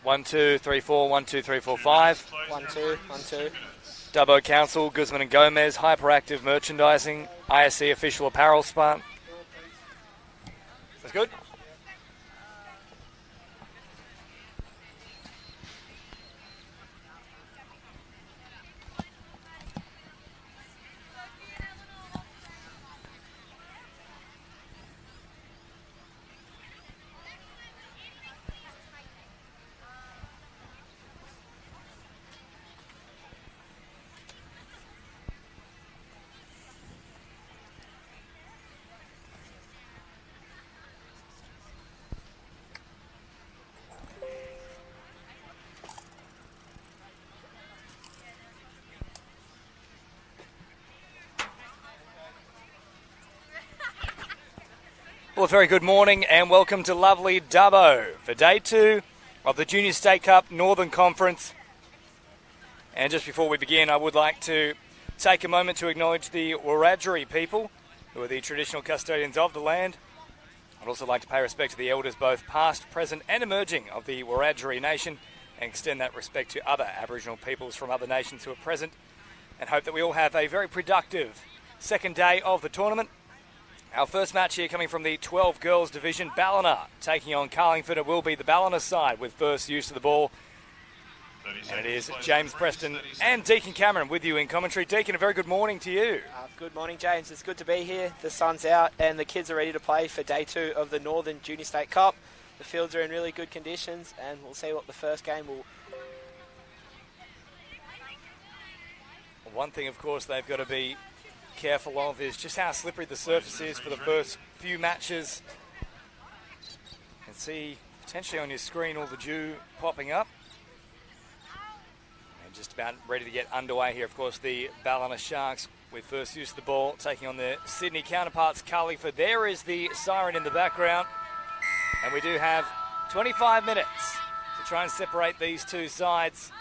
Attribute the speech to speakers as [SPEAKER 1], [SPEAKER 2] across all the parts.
[SPEAKER 1] 1, 2, 3, 4, 1, 2, 3, 4, 5.
[SPEAKER 2] 1, 2, 1, 2.
[SPEAKER 1] Dubbo Council, Guzman and Gomez, Hyperactive Merchandising, ISC Official Apparel Spot. That's good. Well, a very good morning and welcome to lovely Dubbo for Day 2 of the Junior State Cup Northern Conference. And just before we begin, I would like to take a moment to acknowledge the Wiradjuri people, who are the traditional custodians of the land. I'd also like to pay respect to the elders, both past, present and emerging, of the Wiradjuri Nation, and extend that respect to other Aboriginal peoples from other nations who are present, and hope that we all have a very productive second day of the tournament. Our first match here coming from the 12 girls division, Ballina taking on Carlingford. It will be the Ballina side with first use of the ball. And it is James Preston and Deacon Cameron with you in commentary. Deacon, a very good morning to you.
[SPEAKER 2] Good morning, James. It's good to be here. The sun's out and the kids are ready to play for Day 2 of the Northern Junior State Cup. The fields are in really good conditions and we'll see what the first game will...
[SPEAKER 1] One thing, of course, they've got to be careful of is just how slippery the surface is for the first few matches. You can see potentially on your screen all the dew popping up. And just about ready to get underway here. Of course, the Ballina Sharks with first use of the ball taking on their Sydney counterparts, Carlingford. There is the siren in the background. And we do have 25 minutes to try and separate these two sides.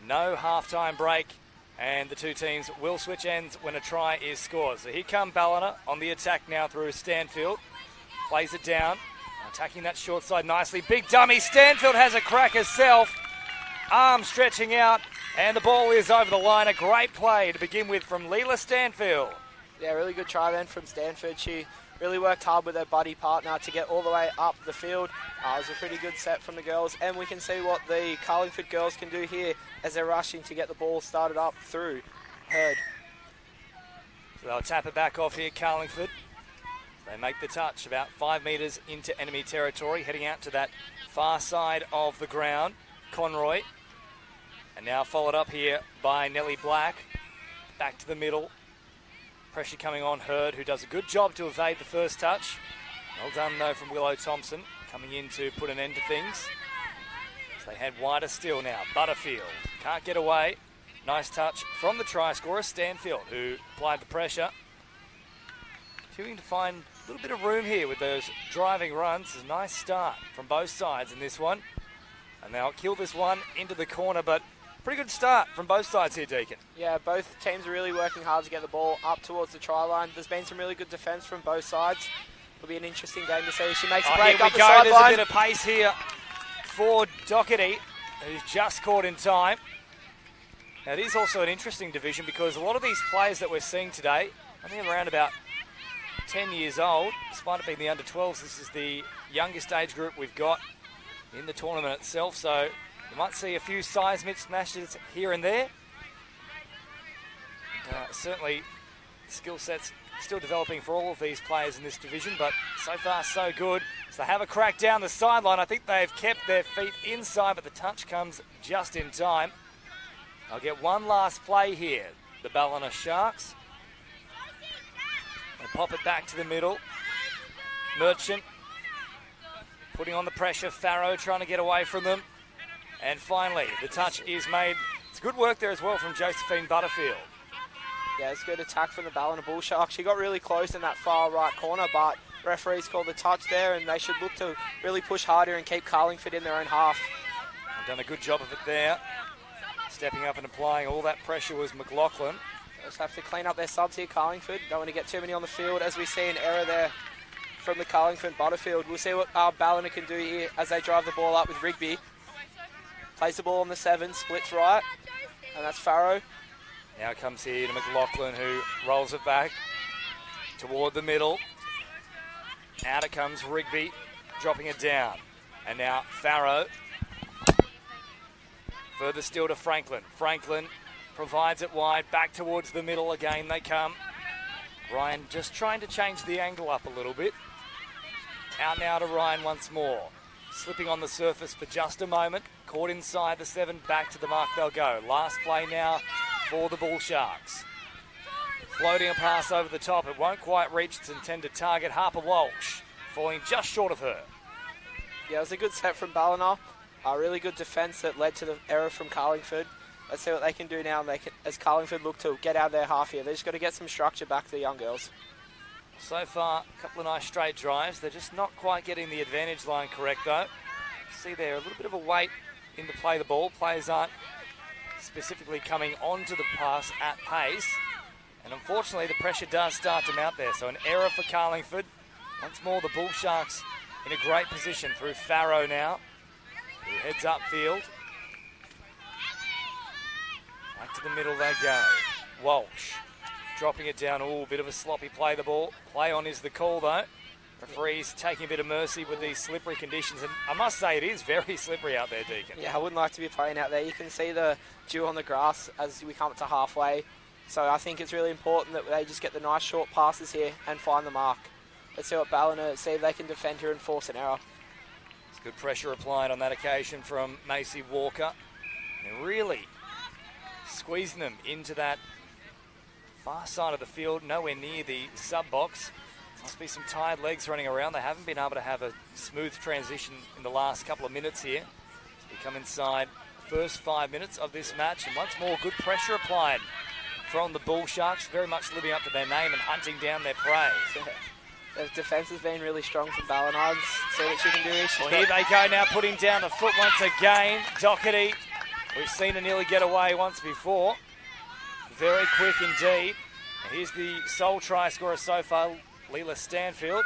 [SPEAKER 1] No half-time break. And the two teams will switch ends when a try is scored. So here come Ballina on the attack now through Stanfield. Plays it down. Attacking that short side nicely. Big dummy. Stanfield has a crack herself. Arm stretching out. And the ball is over the line. A great play to begin with from Leela Stanfield.
[SPEAKER 2] Yeah, really good try then from Stanford. She really worked hard with her buddy partner to get all the way up the field. It was a pretty good set from the girls, and we can see what the Carlingford girls can do here as they're rushing to get the ball started up through Hurd.
[SPEAKER 1] So they'll tap it back off here, Carlingford. They make the touch about 5 metres into enemy territory, heading out to that far side of the ground. Conroy, and now followed up here by Nellie Black. Back to the middle. Pressure coming on Hurd, who does a good job to evade the first touch. Well done, though, from Willow Thompson, coming in to put an end to things. So they head wider still now. Butterfield can't get away. Nice touch from the try scorer, Stanfield, who applied the pressure. Continuing to find a little bit of room here with those driving runs. A nice start from both sides in this one. And they'll kill this one into the corner, but pretty good start from both sides here, Deacon.
[SPEAKER 2] Yeah, both teams are really working hard to get the ball up towards the try line. There's been some really good defence from both sides. It'll be an interesting game to see. She makes a break up the sideline.
[SPEAKER 1] There's a bit of pace here for Doherty, who's just caught in time. Now, it is also an interesting division because a lot of these players that we're seeing today, I think around about 10 years old, despite it being the under-12s, this is the youngest age group we've got in the tournament itself, so you might see a few size mismatches here and there. Certainly, skill sets still developing for all of these players in this division, but so far so good. So they have a crack down the sideline. I think they've kept their feet inside, but the touch comes just in time. I'll get one last play here. The Ballina Sharks. They pop it back to the middle. Merchant putting on the pressure. Farrow trying to get away from them. And finally, the touch is made. It's good work there as well from Josephine Butterfield.
[SPEAKER 2] Yeah, it's good attack from the Ballina Bull Sharks. She got really close in that far right corner, but referees called the touch there, and they should look to really push harder and keep Carlingford in their own half.
[SPEAKER 1] They've done a good job of it there. Stepping up and applying all that pressure was McLaughlin.
[SPEAKER 2] Just have to clean up their subs here, Carlingford. Don't want to get too many on the field as we see an error there from the Carlingford Butterfield. We'll see what Ballina can do here as they drive the ball up with Rigby. Plays the ball on the 7, splits right, and that's Farrow.
[SPEAKER 1] Now it comes here to McLaughlin, who rolls it back toward the middle. Out it comes Rigby, dropping it down. And now Farrow. Further still to Franklin. Franklin provides it wide, back towards the middle again they come. Ryan just trying to change the angle up a little bit. Out now to Ryan once more. Slipping on the surface for just a moment. Caught inside the 7, back to the mark they'll go. Last play now for the Bull Sharks. Floating a pass over the top. It won't quite reach its intended target. Harper Walsh falling just short of her.
[SPEAKER 2] Yeah, it was a good set from Ballina. A really good defence that led to the error from Carlingford. Let's see what they can do now as Carlingford look to get out of their half here. They've just got to get some structure back to the young girls.
[SPEAKER 1] So far, a couple of nice straight drives. They're just not quite getting the advantage line correct, though. See there, a little bit of a weight in to play the ball. Players aren't specifically coming onto the pass at pace. And unfortunately, the pressure does start to mount there. So an error for Carlingford. Once more, the Bull Sharks in a great position through Farrow now, who heads upfield. Back to the middle they go. Walsh dropping it down. Oh, bit of a sloppy play the ball. Play on is the call, though. Referees taking a bit of mercy with these slippery conditions. And I must say, it is very slippery out there, Deacon.
[SPEAKER 2] Yeah, I wouldn't like to be playing out there. You can see the dew on the grass as we come up to halfway. So I think it's really important that they just get the nice short passes here and find the mark. Let's see what Ballina, see if they can defend here and force an error.
[SPEAKER 1] It's good pressure applied on that occasion from Macy Walker. They're really squeezing them into that far side of the field, nowhere near the sub-box. Must be some tired legs running around. They haven't been able to have a smooth transition in the last couple of minutes here. As we come inside the first 5 minutes of this match, and once more, good pressure applied from the Bull Sharks, very much living up to their name and hunting down their prey.
[SPEAKER 2] The defence has been really strong from Ballina. See what she can do here.
[SPEAKER 1] Well, here they go now, putting down the foot once again. Doherty, we've seen her nearly get away once before. Very quick indeed. Here's the sole try scorer so far, Leela Stanfield.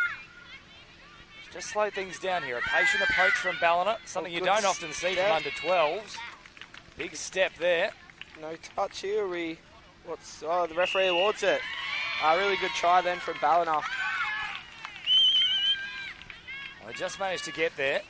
[SPEAKER 1] Just slow things down here. A patient approach from Ballina, something you don't often see from under 12s. Big step there.
[SPEAKER 2] No touch here. The referee awards it. A really good try then from Ballina.
[SPEAKER 1] They just managed to get there.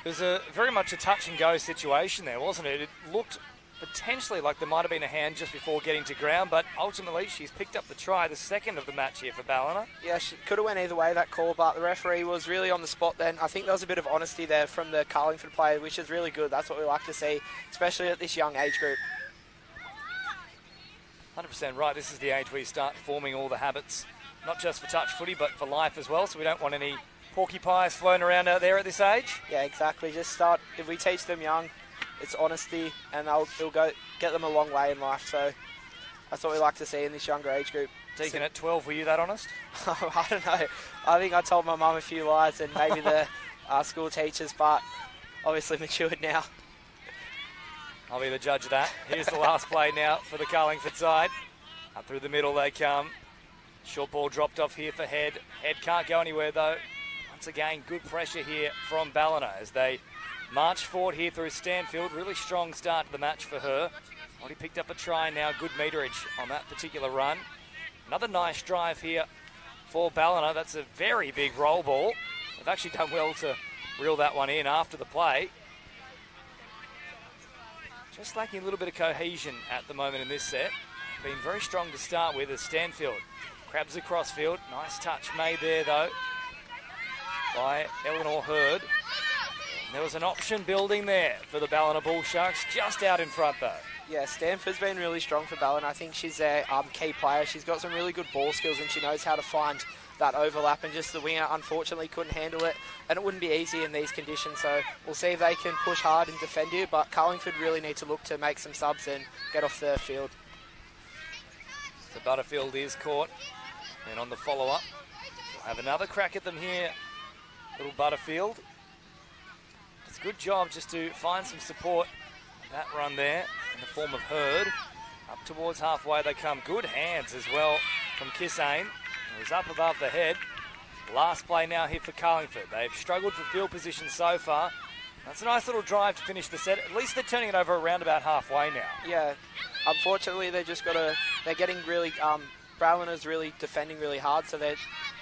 [SPEAKER 1] It was very much a touch and go situation there, wasn't it? It looked potentially like there might have been a hand just before getting to ground, but ultimately she's picked up the try, the second of the match here for Ballina.
[SPEAKER 2] Yeah, she could have went either way, that call, but the referee was really on the spot then. I think there was a bit of honesty there from the Carlingford player, which is really good. That's what we like to see, especially at this young age group.
[SPEAKER 1] 100% right. This is the age where you start forming all the habits, not just for touch footy, but for life as well, so we don't want any porcupines floating around out there at this age.
[SPEAKER 2] Yeah, exactly. Just start, if we teach them young, it's honesty, and it'll go get them a long way in life. So that's what we like to see in this younger age group.
[SPEAKER 1] Deacon, at 12, were you that honest?
[SPEAKER 2] I don't know. I think I told my mum a few lies and maybe the school teachers, but obviously matured now.
[SPEAKER 1] I'll be the judge of that. Here's the last play now for the Carlingford side. Up through the middle they come. Short ball dropped off here for Head. Head can't go anywhere though. Once again, good pressure here from Ballina as they march forward here through Stanfield. Really strong start to the match for her. Already picked up a try now. Good meterage on that particular run. Another nice drive here for Ballina. That's a very big roll ball. They've actually done well to reel that one in after the play. Just lacking a little bit of cohesion at the moment in this set. Been very strong to start with as Stanfield crabs across field. Nice touch made there though by Eleanor Hurd. There was an option building there for the Ballina Bull Sharks, just out in front though.
[SPEAKER 2] Yeah, Stanford's been really strong for Ballina. I think she's their key player. She's got some really good ball skills and she knows how to find that overlap, and just the winger unfortunately couldn't handle it, and it wouldn't be easy in these conditions, so we'll see if they can push hard and defend here, but Carlingford really need to look to make some subs and get off the field.
[SPEAKER 1] So Butterfield is caught, and on the follow-up we'll have another crack at them here, little Butterfield. It's a good job just to find some support. That run there in the form of Hurd. Up towards halfway they come. Good hands as well from Kissane. It was up above the head. Last play now here for Carlingford. They've struggled for field position so far. That's a nice little drive to finish the set. At least they're turning it over around about halfway now.
[SPEAKER 2] Yeah, unfortunately they're getting really, Ballina's really defending really hard, so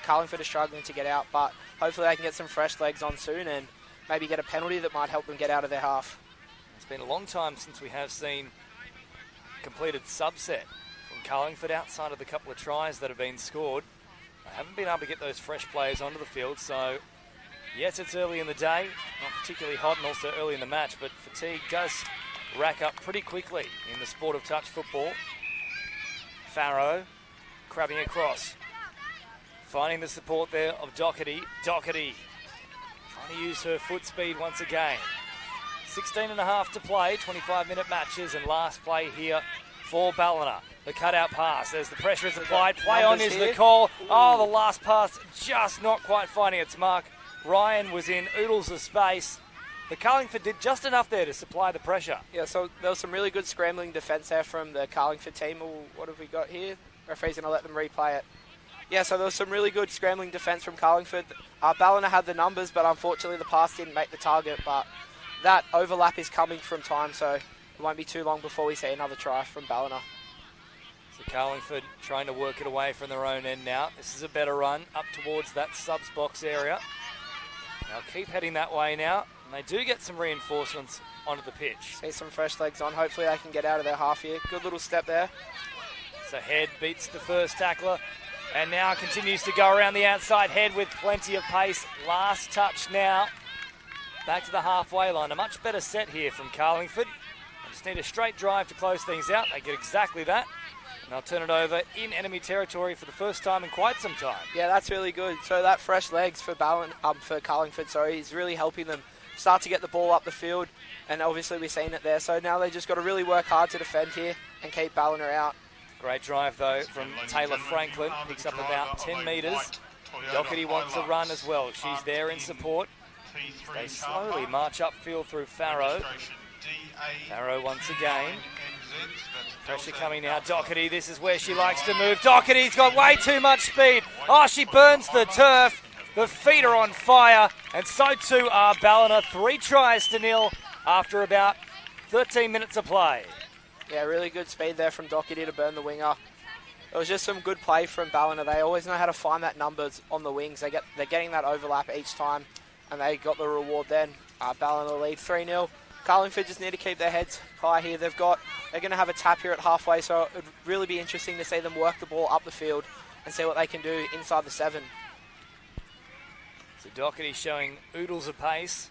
[SPEAKER 2] Carlingford are struggling to get out, but hopefully they can get some fresh legs on soon and maybe get a penalty that might help them get out of their half.
[SPEAKER 1] It's been a long time since we have seen completed subset from Carlingford outside of the couple of tries that have been scored. They haven't been able to get those fresh players onto the field, so yes, it's early in the day, not particularly hot and also early in the match, but fatigue does rack up pretty quickly in the sport of touch football. Farrow crabbing across, finding the support there of Doherty. Doherty trying to use her foot speed once again. 16 and a half to play, 25-minute matches, and last play here for Ballina. The cutout pass as the pressure is applied. Play on is the call. Oh, the last pass just not quite finding its mark. Ryan was in oodles of space. The Carlingford did just enough there to supply the pressure.
[SPEAKER 2] Yeah, so there was some really good scrambling defence there from the Carlingford team. What have we got here? Referee's going to let them replay it. Yeah, so there was some really good scrambling defence from Carlingford. Ballina had the numbers, but unfortunately the pass didn't make the target. But that overlap is coming from time, so it won't be too long before we see another try from Ballina.
[SPEAKER 1] So Carlingford trying to work it away from their own end now. This is a better run up towards that subs box area. They'll keep heading that way now, and they do get some reinforcements onto the pitch.
[SPEAKER 2] See some fresh legs on. Hopefully they can get out of their half here. Good little step there.
[SPEAKER 1] So Head beats the first tackler and now continues to go around the outside. Head with plenty of pace. Last touch now. Back to the halfway line. A much better set here from Carlingford. They just need a straight drive to close things out. They get exactly that. And they'll turn it over in enemy territory for the first time in quite some time.
[SPEAKER 2] Yeah, that's really good. So that fresh legs for Carlingford, is really helping them start to get the ball up the field. And obviously we've seen it there. So now they just got to really work hard to defend here and keep Ballina out.
[SPEAKER 1] Great drive, though, from Taylor Franklin. Picks up about 10 metres. Doherty wants a run as well. She's there in support. They slowly march upfield through Farrow. Farrow once again. Pressure coming now. Doherty, this is where she likes to move. Doherty's got way too much speed. Oh, she burns the turf. The feet are on fire. And so too are Ballina. 3 tries to 0 after about 13 minutes of play.
[SPEAKER 2] Yeah, really good speed there from Doherty to burn the winger. It was just some good play from Ballina. They always know how to find that numbers on the wings. They're getting that overlap each time, and they got the reward then. Ballina lead 3-0. Carlingford just need to keep their heads high here. They're going to have a tap here at halfway, so it would really be interesting to see them work the ball up the field and see what they can do inside the 7.
[SPEAKER 1] So Doherty showing oodles of pace.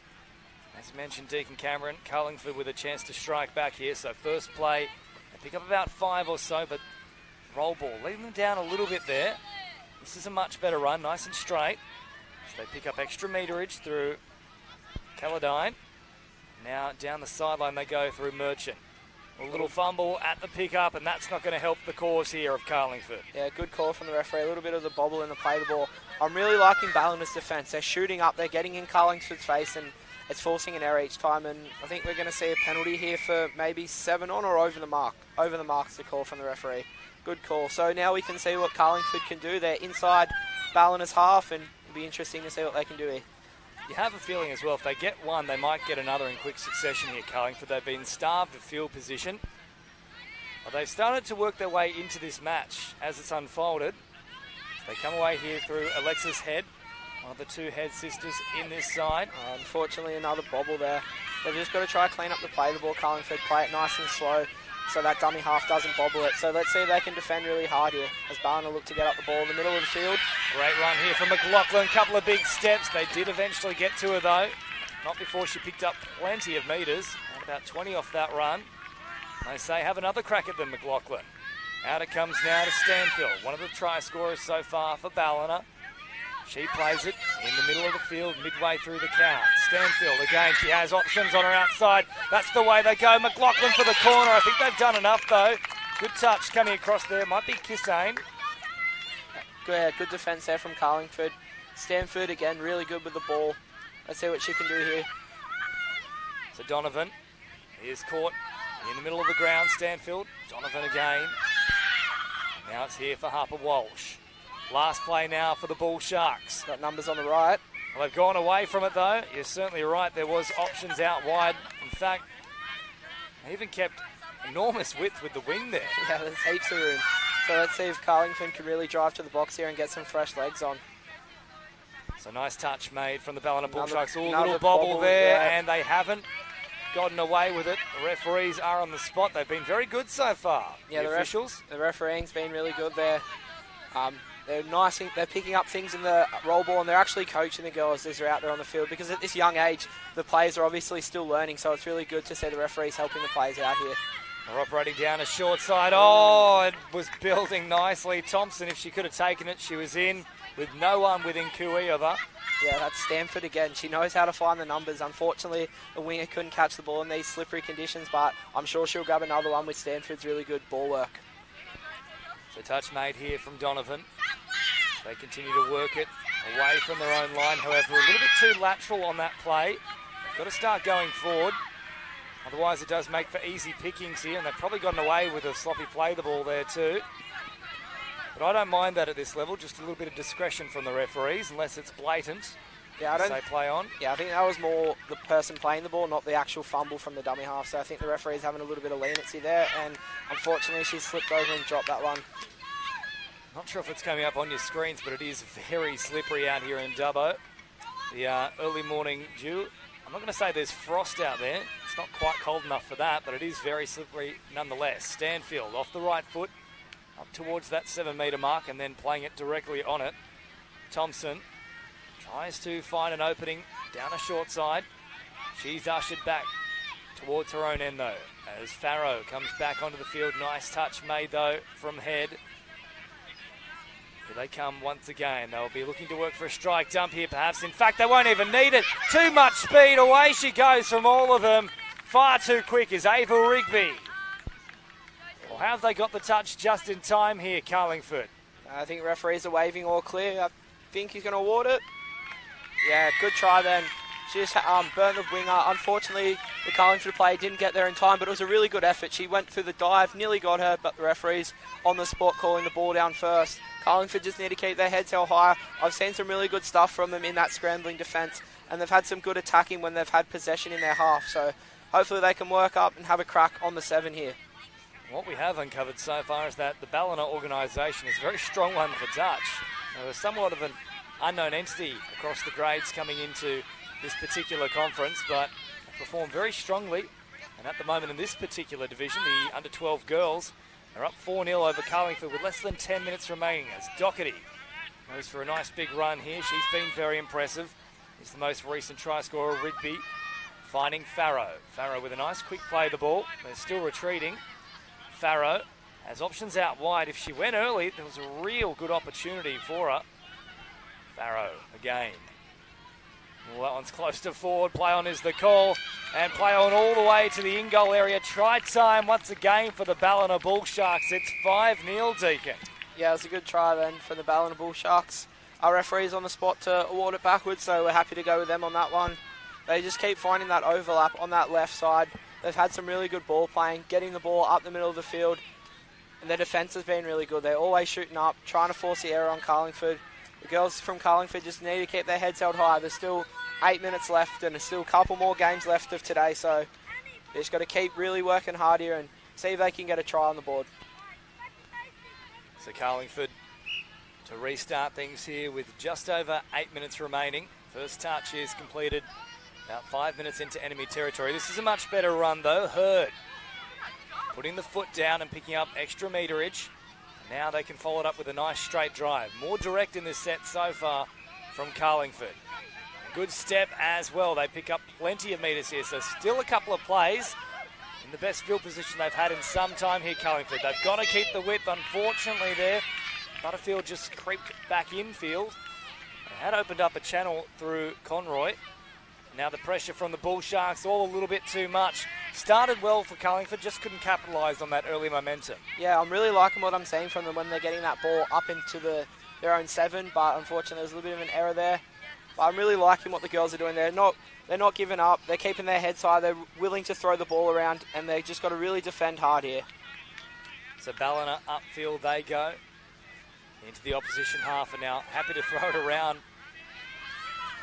[SPEAKER 1] As mentioned, Deacon Cameron, Carlingford with a chance to strike back here. So first play, they pick up about 5 or so, but roll ball, leading them down a little bit there. This is a much better run, nice and straight. So they pick up extra meterage through Caledine. Now down the sideline they go through Merchant. A little fumble at the pickup, and that's not going to help the cause here of Carlingford.
[SPEAKER 2] Yeah, good call from the referee. A little bit of the bobble in the play the ball. I'm really liking Ballina's defence. They're shooting up, they're getting in Carlingford's face, and it's forcing an error each time. And I think we're going to see a penalty here for maybe 7 on or over the mark. Over the mark's the call from the referee. Good call. So now we can see what Carlingford can do. They're inside Ballina's half, and it'll be interesting to see what they can do here.
[SPEAKER 1] You have a feeling as well, if they get one, they might get another in quick succession here, Carlingford. They've been starved of field position. But they've started to work their way into this match as it's unfolded. They come away here through Alexis Head, one of the 2 Head sisters in this side.
[SPEAKER 2] Unfortunately, another bobble there. They've just got to try to clean up the play the ball, Carlingford, play it nice and slow so that dummy half doesn't bobble it. So let's see if they can defend really hard here as Ballina look to get up the ball in the middle of the field.
[SPEAKER 1] Great run here from McLaughlin, couple of big steps. They did eventually get to her though. Not before she picked up plenty of metres, about 20 off that run. They say have another crack at them, McLaughlin. Out it comes now to Stanfield, one of the try scorers so far for Ballina. She plays it in the middle of the field, midway through the count. Stanfield, again, she has options on her outside. That's the way they go. McLaughlin for the corner. I think they've done enough, though. Good touch coming across there. Might be Kissane.
[SPEAKER 2] Good defence there from Carlingford. Stanford, again, really good with the ball. Let's see what she can do here.
[SPEAKER 1] So Donovan, he is caught in the middle of the ground. Stanfield, Donovan again. Now it's here for Harper Walsh. Last play now for the Bull Sharks.
[SPEAKER 2] Got numbers on the right.
[SPEAKER 1] Well, they've gone away from it, though. You're certainly right. There was options out wide. In fact, they even kept enormous width with the wing there.
[SPEAKER 2] Yeah, there's heaps of room. So let's see if Carlingford can really drive to the box here and get some fresh legs on.
[SPEAKER 1] So nice touch made from the Ballina Bull Sharks. Ooh,
[SPEAKER 2] another
[SPEAKER 1] little bobble there,
[SPEAKER 2] yeah.
[SPEAKER 1] and they haven't gotten away with it. The referees are on the spot. They've been very good so far.
[SPEAKER 2] Yeah,
[SPEAKER 1] the officials.
[SPEAKER 2] The refereeing's been really good there. They're nice. They're picking up things in the roll ball, and they're actually coaching the girls as they're out there on the field, because at this young age, the players are obviously still learning, so it's really good to see the referees helping the players out here.
[SPEAKER 1] They're operating down a short side. Oh, it was building nicely. Thompson, if she could have taken it, she was in with no one within Kui of her.
[SPEAKER 2] Yeah, that's Stanford again. She knows how to find the numbers. Unfortunately, the winger couldn't catch the ball in these slippery conditions, but I'm sure she'll grab another one with Stanford's really good ball work.
[SPEAKER 1] So touch made here from Donovan. They continue to work it away from their own line. However, a little bit too lateral on that play. They've got to start going forward. Otherwise, it does make for easy pickings here, and they've probably gotten away with a sloppy play the ball there too. But I don't mind that at this level. Just a little bit of discretion from the referees, unless it's blatant.
[SPEAKER 2] Yeah, I don't
[SPEAKER 1] say play on.
[SPEAKER 2] Yeah, I think that was more the person playing the ball, not the actual fumble from the dummy half. So I think the referee's having a little bit of leniency there, and unfortunately, she slipped over and dropped that one.
[SPEAKER 1] Not sure if it's coming up on your screens, but it is very slippery out here in Dubbo. The early morning dew. I'm not going to say there's frost out there. It's not quite cold enough for that, but it is very slippery nonetheless. Stanfield off the right foot, up towards that 7 metre mark, and then playing it directly on it. Thompson tries to find an opening down a short side. She's ushered back towards her own end, though, as Farrow comes back onto the field. Nice touch made, though, from Head. Here they come once again. They'll be looking to work for a strike dump here, perhaps. In fact, they won't even need it. Too much speed. Away she goes from all of them. Far too quick is Ava Rigby. Well, how have they got the touch just in time here, Carlingford?
[SPEAKER 2] I think referees are waving all clear. I think he's going to award it. Yeah, good try then. She just burnt the winger. Unfortunately, the Carlingford player didn't get there in time, but it was a really good effort. She went through the dive, nearly got her, but the referees on the spot calling the ball down first. Carlingford just need to keep their heads held higher. I've seen some really good stuff from them in that scrambling defence, and they've had some good attacking when they've had possession in their half. So hopefully they can work up and have a crack on the 7 here.
[SPEAKER 1] What we have uncovered so far is that the Ballina organisation is a very strong one for touch. Now, there's somewhat of an unknown entity across the grades coming into this particular conference, but they perform very strongly. And at the moment in this particular division, the under-12 girls are up 4-0 over Carlingford with less than 10 minutes remaining, as Doherty goes for a nice big run here. She's been very impressive. He's the most recent try scorer, Rigby, finding Farrow. Farrow with a nice quick play of the ball. They're still retreating. Farrow has options out wide. If she went early, there was a real good opportunity for her. Farrow again. Well, that one's close to forward. Play on is the call. And play on all the way to the in-goal area. Try time once again for the Ballina Bull Sharks. It's 5-0, Deacon.
[SPEAKER 2] Yeah, it was a good try then for the Ballina Bull Sharks. Our referee's on the spot to award it backwards, so we're happy to go with them on that one. They just keep finding that overlap on that left side. They've had some really good ball playing, getting the ball up the middle of the field. And their defence has been really good. They're always shooting up, trying to force the error on Carlingford. The girls from Carlingford just need to keep their heads held high. There's still 8 minutes left, and there's still a couple more games left of today, so they just got to keep really working hard here and see if they can get a try on the board.
[SPEAKER 1] So Carlingford to restart things here with just over 8 minutes remaining. First touch is completed about 5 minutes into enemy territory. This is a much better run, though. Hurd putting the foot down and picking up extra meterage. Now they can follow it up with a nice straight drive. More direct in this set so far from Carlingford. A good step as well. They pick up plenty of metres here, so still a couple of plays in the best field position they've had in some time here, Carlingford. They've got to keep the width, unfortunately, there. Butterfield just creeped back infield. They had opened up a channel through Conroy. Now the pressure from the Bull Sharks, all a little bit too much. Started well for Carlingford, just couldn't capitalise on that early momentum.
[SPEAKER 2] Yeah, I'm really liking what I'm seeing from them when they're getting that ball up into their own 7, but unfortunately there's a little bit of an error there. But I'm really liking what the girls are doing. They're not giving up. They're keeping their heads high. They're willing to throw the ball around, and they just got to really defend hard here.
[SPEAKER 1] So Ballina upfield they go into the opposition half, and now happy to throw it around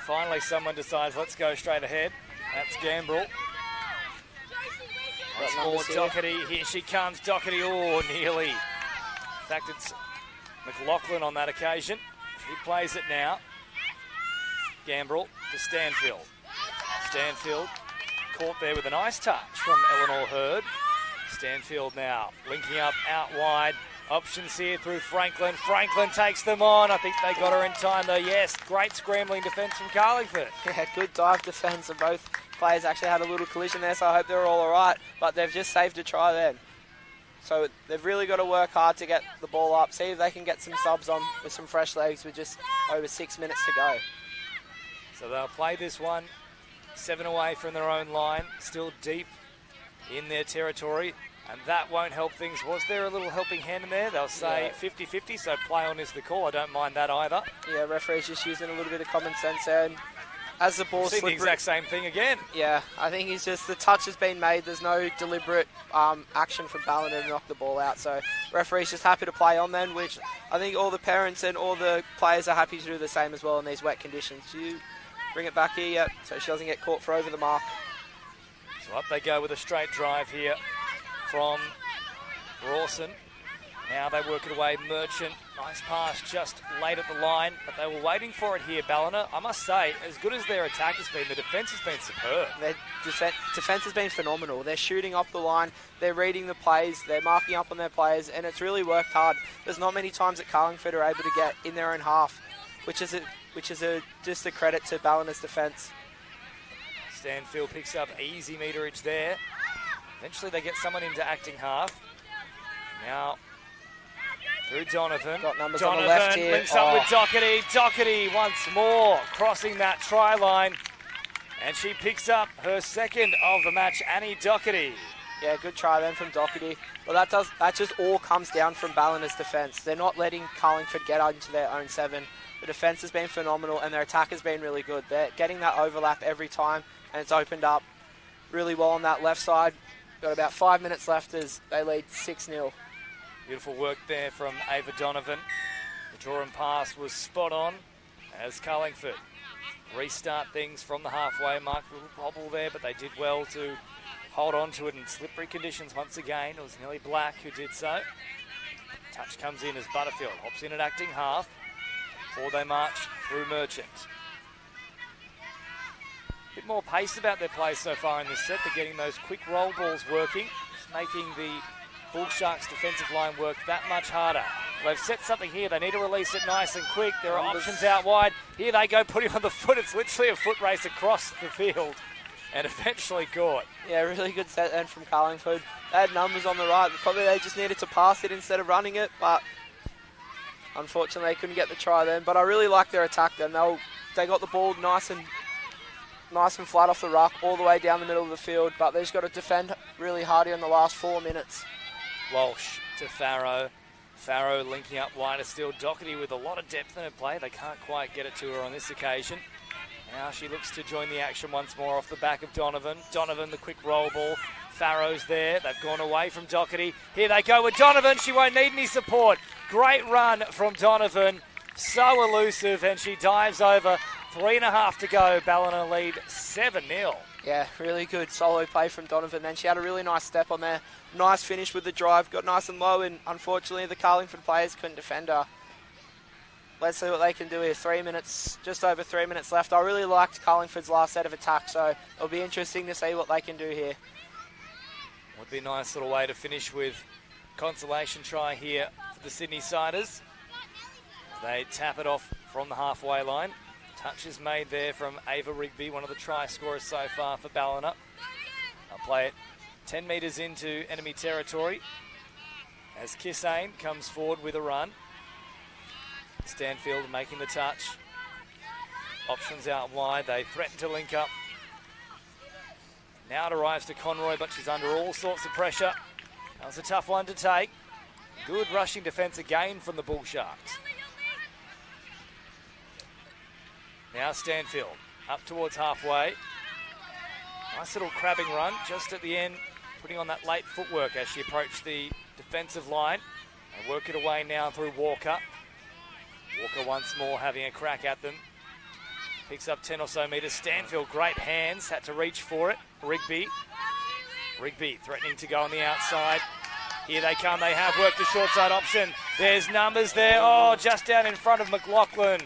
[SPEAKER 1] finally someone decides, let's go straight ahead. That's Gambrel. Once more, Doherty. Here she comes, Doherty. Oh, nearly. In fact, it's McLaughlin on that occasion. He plays it now. Gambrel to Stanfield. Stanfield caught there with a nice touch from Eleanor Hurd. Stanfield now linking up out wide. Options here through Franklin. Franklin takes them on. I think they got her in time though. Yes, great scrambling defence from Carlingford.
[SPEAKER 2] Yeah, good dive defence, and both players actually had a little collision there, so I hope they're all alright. But they've just saved a try then. So they've really got to work hard to get the ball up, see if they can get some subs on with some fresh legs with just over 6 minutes to go.
[SPEAKER 1] So they'll play this one 7 away from their own line, still deep in their territory, and that won't help things. Was there a little helping hand in there? They'll say 50-50, so play on is the call. I don't mind that either. Yeah,
[SPEAKER 2] referee's just using a little bit of common sense there. And as the ball's
[SPEAKER 1] slippery, the exact same thing again.
[SPEAKER 2] Yeah, I think it's just the touch has been made. There's no deliberate action from Ballina to knock the ball out. So referee's just happy to play on then, which I think all the parents and all the players are happy to do the same as well in these wet conditions. You bring it back here, so she doesn't get caught for over the mark.
[SPEAKER 1] So up they go with a straight drive here from Rawson. Now they work it away. Merchant, nice pass just late at the line, but they were waiting for it here, Ballina. I must say, as good as their attack has been, the defence has been superb.
[SPEAKER 2] Their defence has been phenomenal. They're shooting off the line, they're reading the plays, they're marking up on their players, and it's really worked hard. There's not many times that Carlingford are able to get in their own half, which is just a credit to Ballina's defence.
[SPEAKER 1] Stanfield picks up easy meterage there. Eventually they get someone into acting half. Now through Donovan.
[SPEAKER 2] Got numbers on the left here.
[SPEAKER 1] Links up with Doherty. Doherty once more crossing that try line. And she picks up her second of the match, Annie Doherty.
[SPEAKER 2] Yeah, good try then from Doherty. Well, that just all comes down from Ballina's defence. They're not letting Carlingford get out into their own 7. The defence has been phenomenal and their attack has been really good. They're getting that overlap every time, and it's opened up really well on that left side. Got about 5 minutes left as they lead 6-0.
[SPEAKER 1] Beautiful work there from Ava Donovan. The draw and pass was spot on as Carlingford restart things from the halfway mark. A little bobble there, but they did well to hold on to it in slippery conditions once again. It was Nelly Black who did so. Touch comes in as Butterfield hops in at acting half before they march through Merchant. A bit more pace about their play so far in this set. They're getting those quick roll balls working. It's making the Bull Sharks' defensive line work that much harder. They've set something here. They need to release it nice and quick. There are options out wide. Here they go, putting on the foot. It's literally a foot race across the field and eventually caught.
[SPEAKER 2] Yeah, really good set then from Carlingford. They had numbers on the right. Probably they just needed to pass it instead of running it, but unfortunately they couldn't get the try then. But I really like their attack then. They got the ball nice and flat off the ruck all the way down the middle of the field, but they just got to defend really hard here in the last 4 minutes.
[SPEAKER 1] Walsh to Farrow. Farrow linking up wider still. Doherty with a lot of depth in her play. They can't quite get it to her on this occasion. Now she looks to join the action once more off the back of Donovan. Donovan, the quick roll ball. Farrow's there. They've gone away from Doherty. Here they go with Donovan. She won't need any support. Great run from Donovan. So elusive, and she dives over. 3.5 to go. Ballina lead 7-0.
[SPEAKER 2] Yeah, really good solo play from Donovan. Then she had a really nice step on there. Nice finish with the drive. Got nice and low, and unfortunately the Carlingford players couldn't defend her. Let's see what they can do here. 3 minutes, just over 3 minutes left. I really liked Carlingford's last set of attack, so it'll be interesting to see what they can do here.
[SPEAKER 1] Would be a nice little way to finish with consolation try here for the Sydney Siders. They tap it off from the halfway line. Touch is made there from Ava Rigby, one of the try scorers so far for Ballina. I'll play it 10 metres into enemy territory as Kissane comes forward with a run. Stanfield making the touch. Options out wide. They threaten to link up. Now it arrives to Conroy, but she's under all sorts of pressure. That was a tough one to take. Good rushing defence again from the Bull Sharks. Now Stanfield up towards halfway. Nice little crabbing run just at the end, putting on that late footwork as she approached the defensive line. They work it away now through Walker. Walker once more having a crack at them. Picks up 10 or so metres. Stanfield, great hands, had to reach for it. Rigby threatening to go on the outside. Here they come, they have worked the short side option. There's numbers there, oh, just down in front of McLaughlin.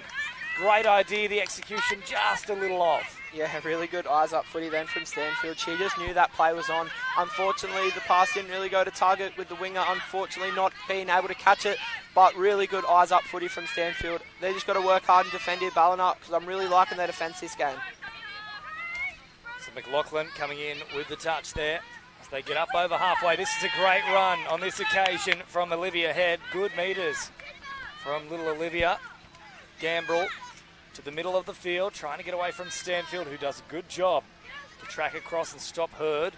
[SPEAKER 1] Great idea, the execution just a little off.
[SPEAKER 2] Yeah, really good eyes up footy then from Stanfield. She just knew that play was on. Unfortunately, the pass didn't really go to target with the winger, unfortunately not being able to catch it, but really good eyes up footy from Stanfield. They just got to work hard and defend here, Ballina, because I'm really liking their defence this game.
[SPEAKER 1] So McLaughlin coming in with the touch there as they get up over halfway. This is a great run on this occasion from Olivia Head. Good metres from little Olivia. Gambrel to the middle of the field, trying to get away from Stanfield, who does a good job to track across and stop Hurd.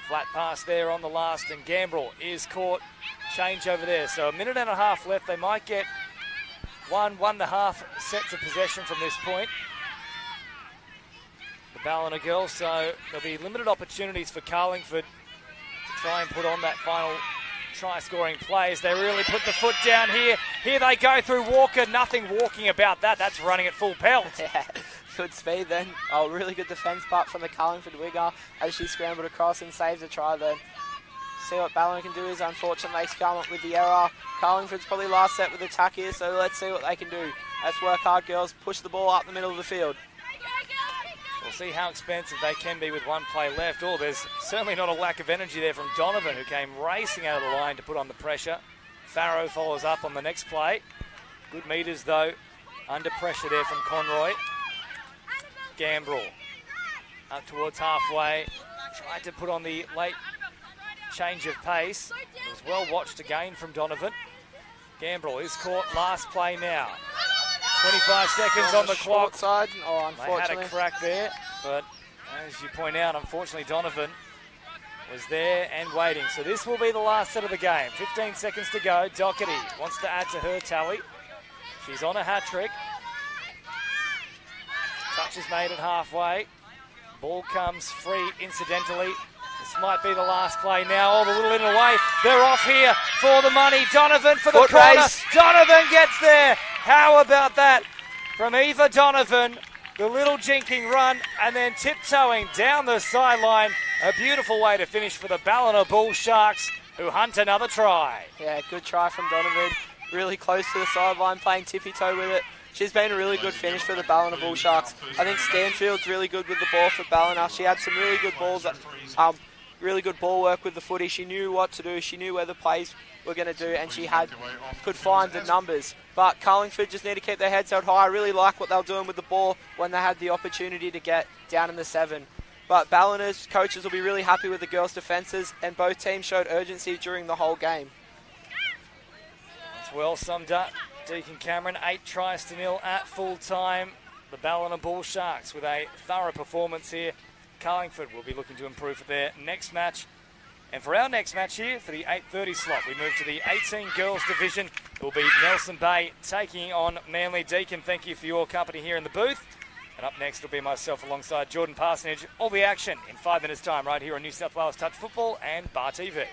[SPEAKER 1] Flat pass there on the last, and Gambrel is caught. Change over there. So a minute and a half left. They might get one and a half sets of possession from this point. The Ballina girls, so there'll be limited opportunities for Carlingford to try and put on that final try-scoring plays. They really put the foot down here. Here they go through Walker. Nothing walking about that. That's running at full pelt.
[SPEAKER 2] Yeah, good speed then. Oh, really good defence part from the Carlingford winger as she scrambled across and saves a try then. See what Ballina can do is, unfortunately, they come up with the error. Carlingford's probably last set with attack here, so let's see what they can do. Let's work hard, girls. Push the ball up the middle of the field.
[SPEAKER 1] We'll see how expensive they can be with one play left. Oh, there's certainly not a lack of energy there from Donovan, who came racing out of the line to put on the pressure. Farrow follows up on the next play. Good metres, though, under pressure there from Conroy. Gambrel up towards halfway. Tried to put on the late change of pace. It was well watched again from Donovan. Gambrel is caught. Last play now. 25 seconds on the clock.
[SPEAKER 2] Side. Oh, unfortunately.
[SPEAKER 1] They had a crack there, but as you point out, unfortunately Donovan was there and waiting. So this will be the last set of the game. 15 seconds to go. Doherty wants to add to her tally. She's on a hat-trick. Touch is made at halfway. Ball comes free incidentally. This might be the last play now. Oh, the little in and away. They're off here for the money. Donovan for the corner. Donovan gets there. How about that from Eva Donovan? The little jinking run and then tiptoeing down the sideline. A beautiful way to finish for the Ballina Bull Sharks, who hunt another try.
[SPEAKER 2] Yeah, good try from Donovan. Really close to the sideline, playing tippy-toe with it. She's been a really good finish for the Ballina Bull Sharks. I think Stanfield's really good with the ball for Ballina. She had some really good balls, really good ball work with the footy. She knew what to do. She knew where the plays were going to do, and she could find the numbers. But Carlingford just need to keep their heads held high. I really like what they were doing with the ball when they had the opportunity to get down in the 7. But Ballina's coaches will be really happy with the girls' defences, and both teams showed urgency during the whole game.
[SPEAKER 1] That's well summed up. Deacon Cameron, 8 tries to 0 at full time. The Ballina Bull Sharks with a thorough performance here. Carlingford will be looking to improve for their next match. And for our next match here, for the 8:30 slot, we move to the 18 girls division. It will be Nelson Bay taking on Manly. Deacon, thank you for your company here in the booth. And up next will be myself alongside Jordan Parsonage. All the action in 5 minutes' time right here on New South Wales Touch Football and Bar TV.